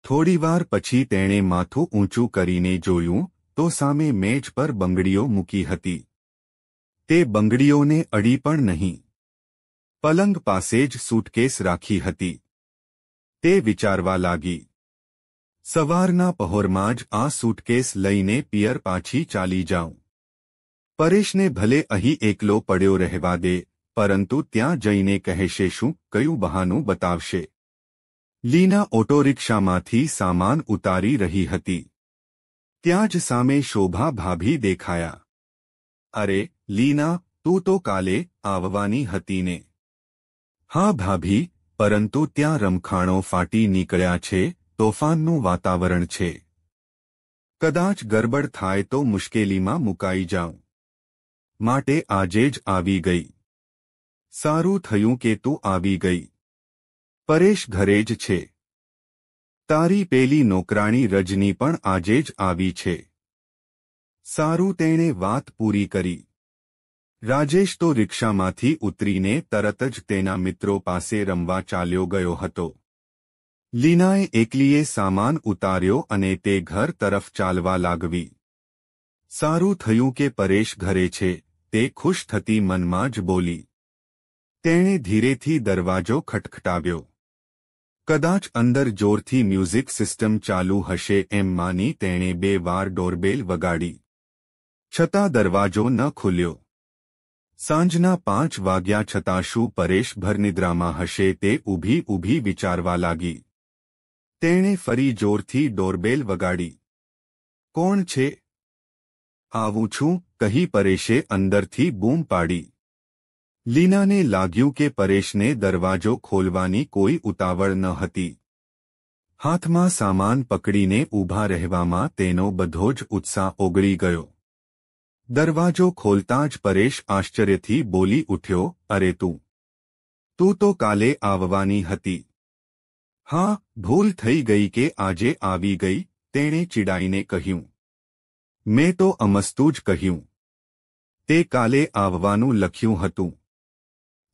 થોડીવાર પછી તેણે માથું ઊંચું કરીને જોયું તો સામે મેજ પર બંગડીઓ મૂકી હતી. તે બંગડીઓને અડી પણ નહીં. પલંગ પાસે જ સૂટકેસ રાખી હતી. તે વિચારવા લાગી. સવારના પહોરમાં જ આ સૂટકેસ લઈને પિયર પાછી ચાલી જાઉં. પરેશને ભલે અહીં એકલો પડ્યો રહેવા દે, પરંતુ ત્યાં જઈને કહેશે શું, કયું બહાનું બતાવશે? લીના ઓટોરિક્ષામાંથી સામાન ઉતારી રહી હતી. ત્યાં જ સામે શોભા ભાભી દેખાયા. અરે લીના, તું તો કાલે આવવાની હતી ને? હા ભાભી, પરંતુ ત્યાં રમખાણો ફાટી નીકળ્યા છે, તોફાનનું વાતાવરણ છે. કદાચ ગરબડ થાય તો મુશ્કેલીમાં મુકાઈ જાઉં. માટે આજે જ આવી ગઈ. સારું થયું કે તું આવી ગઈ. પરેશ ઘરે જ છે. તારી પેલી નોકરાણી રજની પણ આજે જ આવી છે. સારું, તેણે વાત પૂરી કરી. રાજેશ તો રિક્ષામાંથી ઉતરીને તરત જ તેના મિત્રો પાસે રમવા ચાલ્યો ગયો હતો. લીનાએ એકલીએ સામાન ઉતાર્યો અને તે ઘર તરફ ચાલવા લાગવી. સારું થયું કે પરેશ ઘરે છે, તે ખુશ થતી મનમાં જ બોલી. તેણે ધીરેથી દરવાજો ખટખટાવ્યો. કદાચ અંદર જોરથી મ્યુઝિક સિસ્ટમ ચાલુ હશે એમ માની તેણે 2 વાર ડોરબેલ વગાડી. છતાં દરવાજો ન ખુલ્યો. સાંજના 5 વાગ્યા છતાં શું પરેશ ભરનિદ્રામાં હશે તે ઊભી વિચારવા લાગી. તેણે ફરી જોરથી ડોરબેલ વગાડી. કોણ છે? આવું છું, કહી પરેશે અંદરથી બૂમ પાડી. લીનાને લાગ્યું કે પરેશને દરવાજો ખોલવાની કોઈ ઉતાવળ ન હતી. હાથમાં સામાન પકડીને ઊભા રહેવામાં તેનો બધો જ ઉત્સાહ ઓગળી ગયો. દરવાજો ખોલતા જ પરેશ આશ્ચર્યથી બોલી ઉઠ્યો, અરે તું તો કાલે આવવાની હતી. હા, ભૂલ થઈ ગઈ કે આજે આવી ગઈ, તેણે ચીડાઈને કહ્યું. મેં તો અમસ્તું જ કહ્યું. તે કાલે આવવાનું લખ્યું હતું.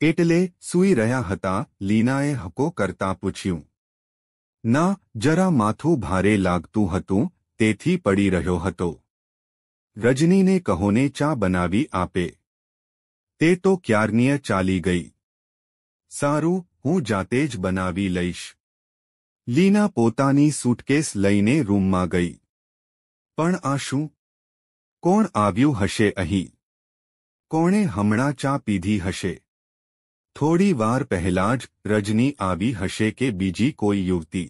એટલે સૂઈ રહ્યા હતા? લીનાએ હકો કરતા પૂછ્યું. ના, જરા માથું ભારે લાગતું હતું, તેથી પડી રહ્યો હતો. રજનીને કહોને ચા બનાવી આપે. તે તો ક્યારનીય ચાલી ગઈ. સારું, હું જાતે જ બનાવી લઈશ. લીના પોતાની સૂટકેસ લઈને રૂમમાં ગઈ. પણ આ શું? કોણ આવ્યું હશે અહીં? કોણે હમણાં ચા પીધી હશે? થોડી વાર પહેલાં જ રજની આવી હશે કે બીજી કોઈ યુવતી?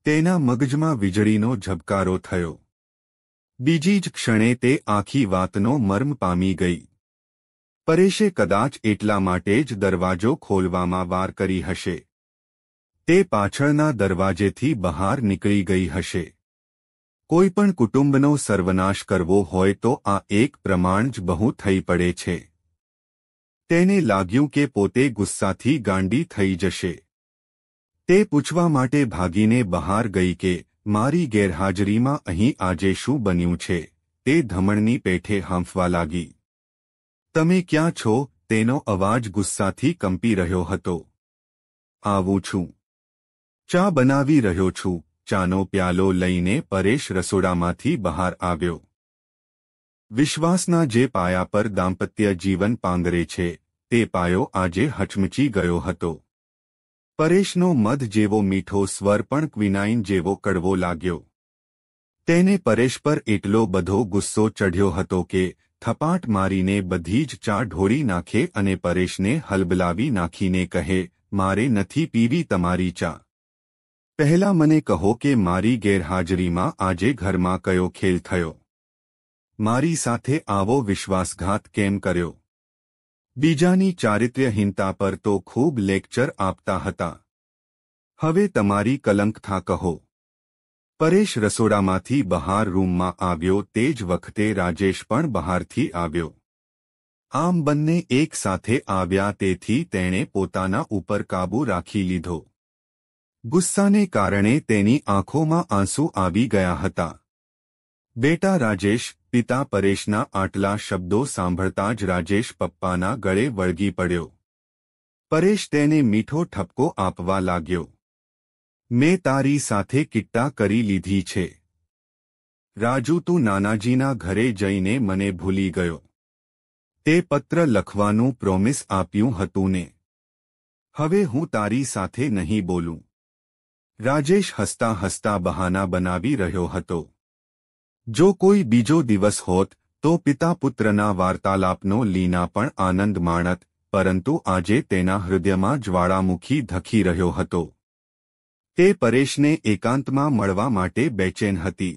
તેના મગજમાં વીજળીનો ઝબકારો થયો. બીજી જ ક્ષણે તે આખી વાતનો મર્મ પામી ગઈ. પરેશે કદાચ એટલા માટે જ દરવાજો ખોલવામાં વાર કરી હશે. તે પાછળના દરવાજેથી બહાર નીકળી ગઈ હશે. કોઈ પણ કુટુંબનો સર્વનાશ કરવો હોય તો આ એક પ્રમાણ જ બહુ થઈ પડે છે. તેને લાગ્યું કે પોતે ગુસ્સાથી ગાંડી થઈ જશે. તે પૂછવા માટે ભાગીને બહાર ગઈ કે મારી ગેરહાજરીમાં અહીં આજે શું બન્યું છે? તે ધમણની પેઠે હાંફવા લાગી. તમે ક્યાં છો? તેનો અવાજ ગુસ્સાથી કંપી રહ્યો હતો. આવું છું. ચા બનાવી રહ્યો છું. ચાનો પ્યાલો લઈને પરેશ રસોડામાંથી બહાર આવ્યો. વિશ્વાસના જે પાયા પર દાંપત્ય જીવન પાંગરે છે, તે પાયો આજે હચમચી ગયો હતો. પરેશનો મધ જેવો મીઠો સ્વર પણ ક્વિનાઇન જેવો કડવો લાગ્યો. તેને પરેશ પર એટલો બધો ગુસ્સો ચઢ્યો હતો કે થપાટ મારીને બધી જ ચા ઢોળી નાખે અને પરેશને હલબલાવી નાખીને કહે, મારે નથી પીવી તમારી ચા. પહેલા મને કહો કે મારી ગેરહાજરીમાં આજે ઘરમાં કયો ખેલ થયો? મારી સાથે આવો વિશ્વાસઘાત કેમ કર્યો? બીજાની ચારિત્ર્યહીનતા પર તો ખૂબ લેક્ચર આપતા હતા. હવે તમારી કલંકથા કહો. પરેશ રસોડામાંથી બહાર રૂમમાં આવ્યો તે જ વખતે રાજેશ પણ બહારથી આવ્યો. આમ બંને એક સાથે આવ્યા તેથી તેણે પોતાના ઉપર કાબૂ રાખી લીધો. ગુસ્સાને કારણે તેની આંખોમાં આંસુ આવી ગયા હતા. બેટા રાજેશ, પિતા પરેશના આટલા શબ્દો સાંભળતા જ રાજેશ પપ્પાના ગળે વળગી પડ્યો. પરેશ તેને મીઠો ઠપકો આપવા લાગ્યો. મેં તારી સાથે કિટ્ટા કરી લીધી છે. રાજુ, તું નાનાજીના ઘરે જઈને મને ભૂલી ગયો. તે પત્ર લખવાનું પ્રોમિસ આપ્યું હતું ને. હવે હું તારી સાથે નહીં બોલું. રાજેશ હસતા હસતા બહાના બનાવી રહ્યો હતો. જો કોઈ બીજો દિવસ હોત તો પિતા પુત્રના વાર્તાલાપનો લીના પણ આનંદ માણત, પરંતુ આજે તેના હૃદયમાં જ્વાળામુખી ધખી રહ્યો હતો. તે પરેશને એકાંતમાં મળવા માટે બેચેન હતી.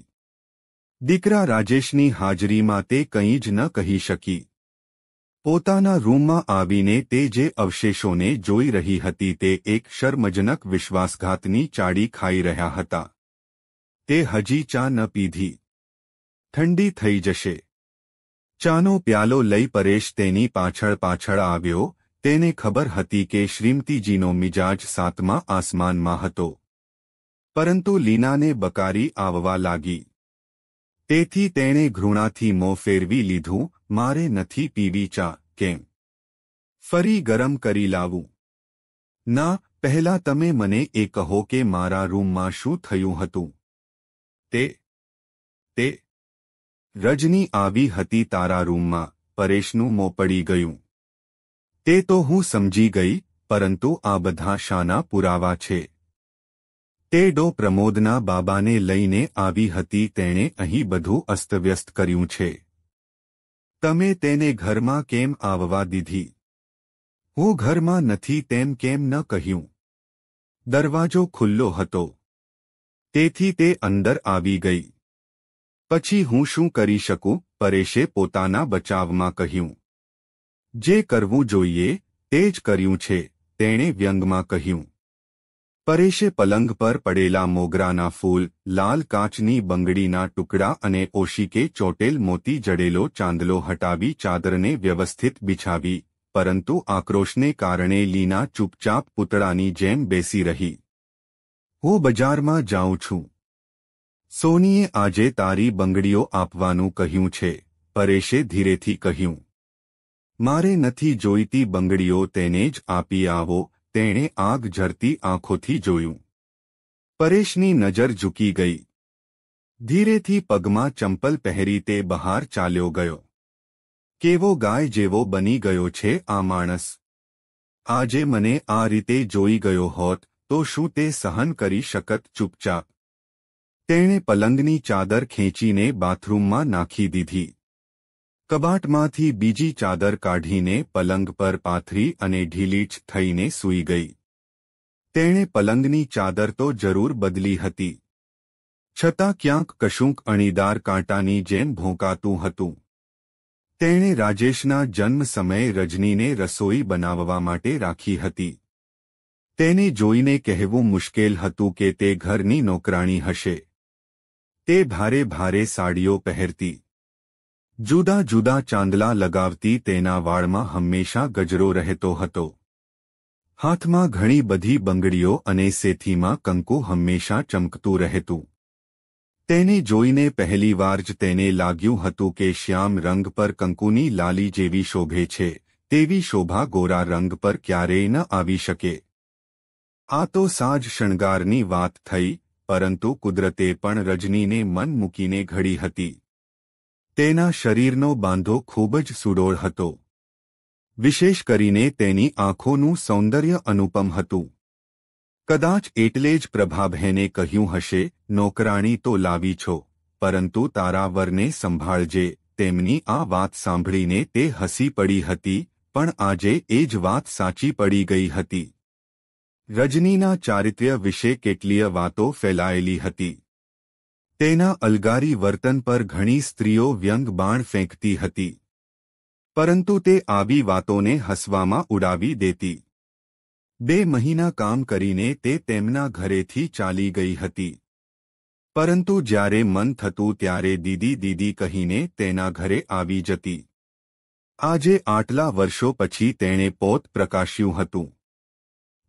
દીકરા રાજેશની હાજરીમાં તે કંઈ જ ન કહી શકી. પોતાના રૂમમાં આવીને તે જે અવશેષોને જોઈ રહી હતી તે એક શર્મજનક વિશ્વાસઘાતની ચાડી ખાઈ રહ્યા હતા. તે હજી ચા ન પીધી. ઠંડી થઈ જશે. ચાનો પ્યાલો લઈ પરેશ તેની પાછળ પાછળ આવ્યો. તેને ખબર હતી કે શ્રીમતીજીનો મિજાજ સાતમા આસમાનમાં હતો. પરંતુ લીનાને બકારી આવવા લાગી. તેથી તેણે ઘૃણાથી મોં ફેરવી લીધું. મારે નથી પીવી ચા. કેમ? ફરી ગરમ કરી લાવું? ના, પહેલા તમે મને એ કહો કે મારા રૂમમાં શું થયું હતું. તે રજની આવી હતી તારા રૂમમાં. પરેશનું મોં પડી ગયું. તે તો હું સમજી ગઈ, પરંતુ આ બધા શાના પુરાવા છે? તે ડો પ્રમોદના બાબાને લઈને આવી હતી. તેણે અહીં બધું અસ્તવ્યસ્ત કર્યું છે. તમે તેને ઘરમાં કેમ આવવા દીધી? હું ઘરમાં નથી તેમ કેમ ન કહ્યું? દરવાજો ખુલ્લો હતો. તેથી તે અંદર આવી ગઈ. પછી હું શું કરી શકું? પરેશે પોતાના બચાવમાં કહ્યું. જે કરવું જોઈએ તે જ કર્યું છે, તેણે વ્યંગમાં કહ્યું. પરેશે પલંગ પર પડેલા મોગરાના ફૂલ, લાલ કાચની બંગડીના ટુકડા અને ઓશિકે ચોટેલ મોતી જડેલો ચાંદલો હટાવી ચાદરને વ્યવસ્થિત બિછાવી, પરંતુ આક્રોશને કારણે લીના ચૂપચાપ પૂતળાની જેમ બેસી રહી. હું બજારમાં જાઉં છું. સોનીએ આજે તારી બંગડીઓ આપવાનું કહ્યું છે, પરેશે ધીરેથી કહ્યું. મારે નથી જોઈતી બંગડીઓ, તેને જ આપી આવો. તેણે આગ ઝરતી આંખોથી જોયું. પરેશની નજર ઝૂકી ગઈ. ધીરેથી પગમાં ચંપલ પહેરી તે બહાર ચાલ્યો ગયો. કેવો ગાય જેવો બની ગયો છે આ માણસ. આજે મને આ રીતે જોઈ ગયો હોત તો શું તે સહન કરી શકત? ચૂપચાપ તેણે પલંગની ચાદર ખેંચીને બાથરૂમમાં નાખી દીધી. કબાટમાંથી બીજી ચાદર કાઢીને પલંગ પર પાથરી અને ઢીલીચ થઈને સૂઈ ગઈ. તેણે પલંગની ચાદર તો જરૂર બદલી હતી, છતાં ક્યાંક કશુંક અણીદાર કાંટાની જેમ ભોંકાતું હતું. તેણે રાજેશના જન્મ સમયે રજનીને રસોઈ બનાવવા માટે રાખી હતી. તેને જોઈને કહેવું મુશ્કેલ હતું કે તે ઘરની નોકરાણી હશે. તે ભારે ભારે સાડીઓ પહેરતી, જુદા જુદા ચાંદલા લગાવતી. તેના વાળમાં હંમેશા ગજરો રહેતો હતો. હાથમાં ઘણી બધી બંગડીઓ અને સેથીમાં કંકુ હંમેશા ચમકતું રહેતું. તેને જોઈને પહેલીવાર જ તેને લાગ્યું હતું કે શ્યામ રંગ પર કંકુની લાલી જેવી શોભે છે, તેવી શોભા ગોરા રંગ પર ક્યારેય ન આવી શકે. આ તો સાજ શણગારની વાત થઈ, પરંતુ કુદરતે પણ રજનીને મન મૂકીને ઘડી હતી. તેના શરીરનો બાંધો ખૂબ જ સુડોળ હતો. વિશેષ કરીને તેની આંખોનું સૌંદર્ય અનુપમ હતું. કદાચ એટલે જ પ્રભાબહેને કહ્યું હશે, નોકરાણી તો લાવી છો, પરંતુ તારા વરને સંભાળજે. તેમની આ વાત સાંભળીને તે હસી પડી હતી, પણ આજે એ જ વાત સાચી પડી ગઈ હતી. રજનીના ચારિત્ર્ય વિશે કેટલીય વાતો ફેલાયેલી હતી. તેના અલગારી વર્તન પર ઘણી સ્ત્રીઓ વ્યંગ બાણ ફેંકતી હતી, પરંતુ તે આવી વાતોને હસવામાં ઉડાવી દેતી. 2 મહિના કામ કરીને તે તેમના ઘરેથી ચાલી ગઈ હતી, પરંતુ જ્યારે મન થતું ત્યારે દીદી દીદી કહીને તેના ઘરે આવી જતી. આજે આટલા વર્ષો પછી તેણે પોત પ્રકાશ્યું હતું.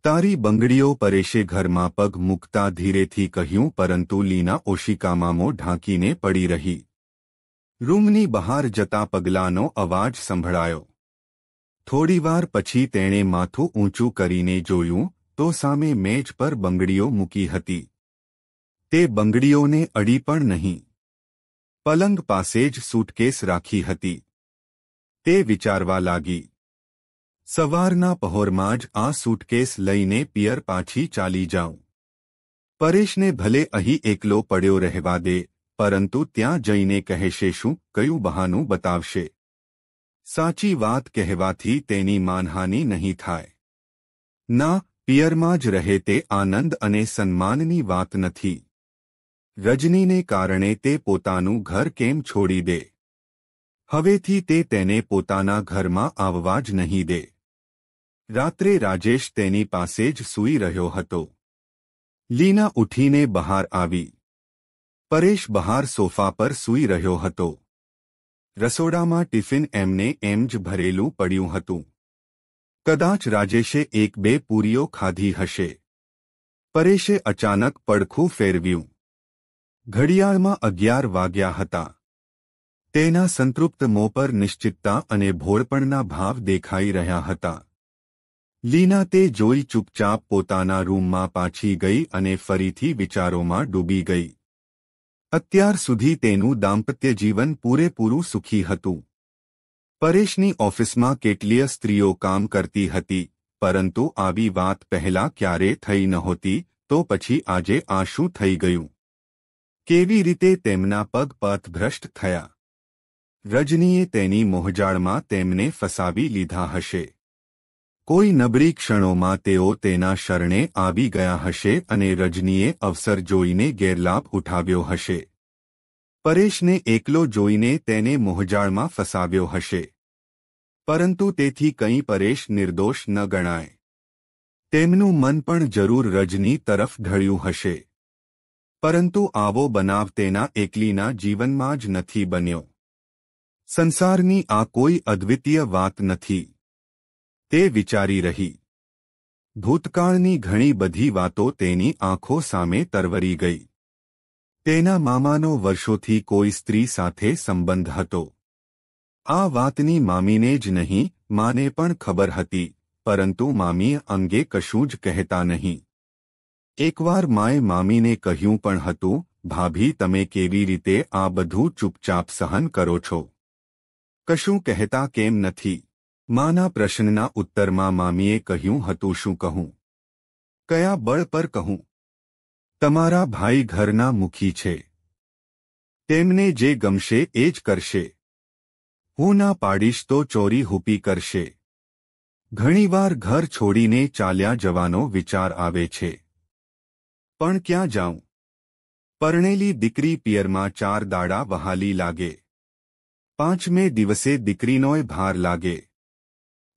તારી બંગડીઓ, પરેશે ઘરમાં પગ મૂકતા ધીરેથી કહ્યું, પરંતુ લીના ઓશિકામાં મોં ઢાંકીને પડી રહી. રૂમની બહાર જતા પગલાંનો અવાજ સંભળાયો. થોડીવાર પછી તેણે માથું ઊંચું કરીને જોયું તો સામે મેજ પર બંગડીઓ મૂકી હતી. તે બંગડીઓને અડી પણ નહીં. પલંગ પાસે જ સૂટકેસ રાખી હતી. તે વિચારવા લાગી. સવારના પહોરમાં જ આ સૂટકેસ લઈને પિયર પાછી ચાલી જાઉં. પરેશને ભલે અહીં એકલો પડ્યો રહેવા દે, પરંતુ ત્યાં જઈને કહેશે શું, કયું બહાનું બતાવશે? સાચી વાત કહેવાથી તેની માનહાનિ નહીં થાય. ના, પિયરમાં જ રહે તે આનંદ અને સન્માનની વાત નથી. રજનીને કારણે તે પોતાનું ઘર કેમ છોડી દે? હવેથી તે તેને પોતાના ઘરમાં આવવા જ નહીં દે. રાત્રે રાજેશ તેની પાસે જ સૂઈ રહ્યો હતો. લીના ઉઠીને બહાર આવી. પરેશ બહાર સોફા પર સૂઈ રહ્યો હતો. રસોડામાં ટિફિન એમને એમ જ ભરેલું પડ્યું હતું. કદાચ રાજેશે એક બે પૂરીઓ ખાધી હશે. પરેશે અચાનક પડખું ફેરવ્યું. ઘડિયાળમાં 11 વાગ્યા હતા. તેના સંતૃપ્ત મોં પર નિશ્ચિતતા અને ભોળપણના ભાવ દેખાઈ રહ્યા હતા. લીના તે જોઈ ચૂપચાપ પોતાના રૂમમાં પાછી ગઈ અને ફરીથી વિચારોમાં ડૂબી ગઈ. અત્યાર સુધી તેનું દાંપત્ય જીવન પૂરેપૂરું સુખી હતું. પરેશની ઓફિસમાં કેટલીય સ્ત્રીઓ કામ કરતી હતી, પરંતુ આવી વાત પહેલાં ક્યારે થઈ નહોતી, તો પછી આજે આ શું થઈ ગયું? કેવી રીતે તેમના પગ પથભ્રષ્ટ થયા? રજનીએ તેની મોહજાળમાં તેમને ફસાવી લીધા હશે. કોઈ નબળી ક્ષણોમાં તેઓ તેના શરણે આવી ગયા હશે અને રજનીએ અવસર જોઈને ગેરલાભ ઉઠાવ્યો હશે. પરેશને એકલો જોઈને તેને મોહજાળમાં ફસાવ્યો હશે. પરંતુ તેથી કંઈ પરેશ નિર્દોષ ન ગણાય. તેમનું મન પણ જરૂર રજની તરફ ઢળ્યું હશે. પરંતુ આવો બનાવ તેના એકલીના જીવનમાં જ નથી બન્યો. સંસારની આ કોઈ અદ્વિતીય વાત નથી. તે વિચારી રહી. ભૂતકાળની ઘણી બધી વાતો તેની આંખો સામે તરવરી ગઈ. તેના મામાનો વર્ષોથી કોઈ સ્ત્રી સાથે સંબંધ હતો. આ વાતની મામીને જ નહીં, માને પણ ખબર હતી, પરંતુ મામી અંગે કશું જ કહેતા નહીં. એકવાર માએ મામીને કહ્યું પણ હતું, ભાભી તમે કેવી રીતે આ બધું ચૂપચાપ સહન કરો છો? કશું કહેતા કેમ નથી? માના પ્રશ્નના ઉત્તરમાં મામીએ કહ્યું હતું, શું કહું? કયા બળ પર કહું? તમારા ભાઈ ઘરના મુખી છે. તેમને જે ગમશે એ જ કરશે. હું ના પાડીશ તો ચોરી હુપી કરશે. ઘણીવાર ઘર છોડીને ચાલ્યા જવાનો વિચાર આવે છે. પણ ક્યાં જાઉં? પરણેલી દીકરી પિયરમાં 4 દાડા વહાલી લાગે. 5મે દિવસે દીકરીનોય ભાર લાગે.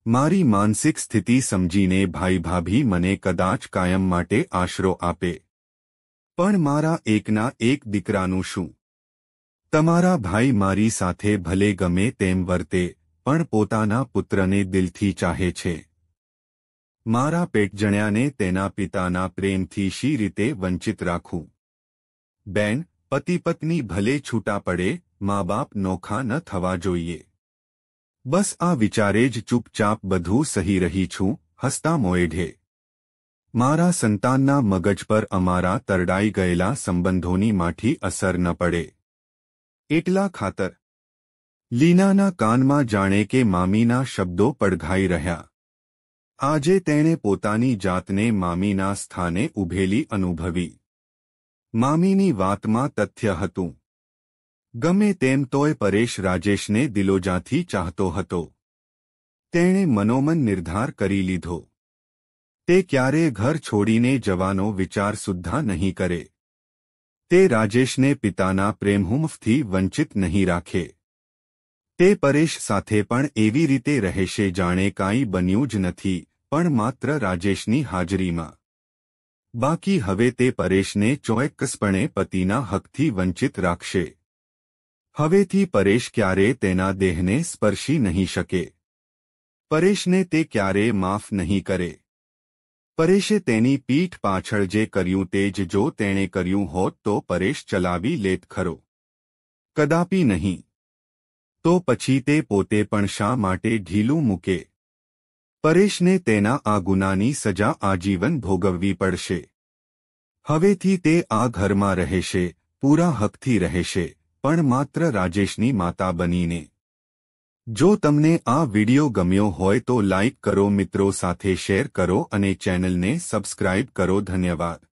મારી માનસિક સ્થિતિ સમજીને ભાઈ ભાભી મને કદાચ કાયમ માટે આશરો આપે. પણ મારા એકના એક દીકરાનું શું? તમારા ભાઈ મારી સાથે ભલે ગમે તેમ વર્તે, પણ પોતાના પુત્રને દિલથી ચાહે છે. મારા પેટજણ્યાને તેના પિતાના પ્રેમથી શી રીતે વંચિત રાખું? બેન, પતિ પત્ની ભલે છૂટા પડે, મા બાપ નોખા ન થવા જોઈએ. બસ આ વિચારે જ ચૂપચાપ બધું સહી રહી છું, હસતા મોએઢે. મારા સંતાનના મગજ પર અમારા તરડાઈ ગયેલા સંબંધોની માઠી અસર ન પડે. એટલા ખાતર. લીનાના કાનમાં જાણે કે મામીના શબ્દો પડઘાઈ રહ્યા. આજે તેણે પોતાની જાતને મામીના સ્થાને ઊભેલી અનુભવી. મામીની વાતમાં તથ્ય હતું. ગમે તેમ તોય પરેશ રાજેશને દિલોજાથી ચાહતો હતો. તેણે મનોમન નિર્ધાર કરી લીધો. તે ક્યારેય ઘર છોડીને જવાનો વિચાર સુદ્ધા નહીં કરે. તે રાજેશને પિતાના પ્રેમહુંફથી વંચિત નહીં રાખે. તે પરેશ સાથે પણ એવી રીતે રહેશે જાણે કાંઈ બન્યું જ નથી, પણ માત્ર રાજેશની હાજરીમાં. બાકી હવે તે પરેશને ચોક્કસપણે પતિના હકથી વંચિત રાખશે. હવેથી પરેશ ક્યારેય તેના દેહને સ્પર્શી નહીં શકે. પરેશને તે ક્યારેય માફ નહીં કરે. પરેશે તેની પીઠ પાછળ જે કર્યું તે જ જો તેણે કર્યું હોત તો પરેશ ચલાવી લેત ખરો. કદાપી નહીં. તો પછી તે પોતે પણ શા માટે ઢીલું મૂકે? પરેશને તેના આ ગુનાની સજા આજીવન ભોગવવી પડશે. હવેથી તે આ ઘરમાં રહેશે, પૂરા હકથી રહેશે, પણ માત્ર રાજેશની માતા બનીને. જો તમને આ વિડિયો ગમ્યો હોય તો લાઇક કરો, મિત્રો સાથે શેર કરો અને ચેનલને સબસ્ક્રાઇબ કરો. ધન્યવાદ.